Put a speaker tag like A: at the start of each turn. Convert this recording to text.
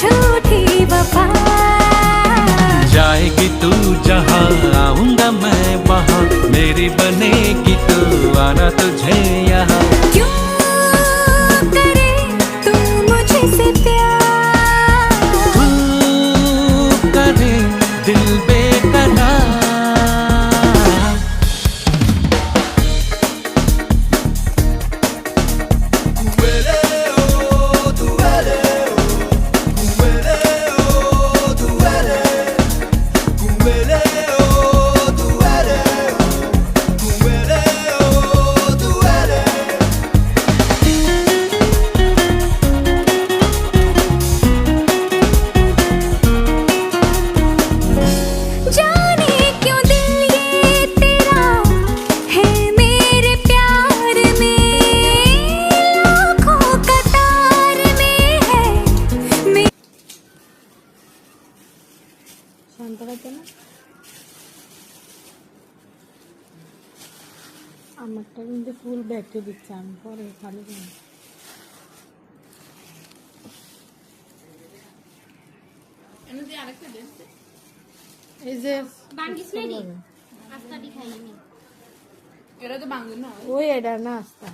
A: झूठी वफा।
B: जाएगी तू जहाँ आऊंगा मैं वहाँ, मेरी बनेगी तू आना तुझे यहाँ।
A: क्यों करे तू मुझसे प्यार,
B: तू करे दिल बेकरार।
A: जाने क्यों दिल ये तेरा है मेरे प्यार में, लाखों कतार में है
C: শান্ত রাখবে না, আমারটা কিন্তু ফুল ব্যাটারি দিচ্ছে, আমি পরে খালি যাই। এই যে ওই এটা না আস্তা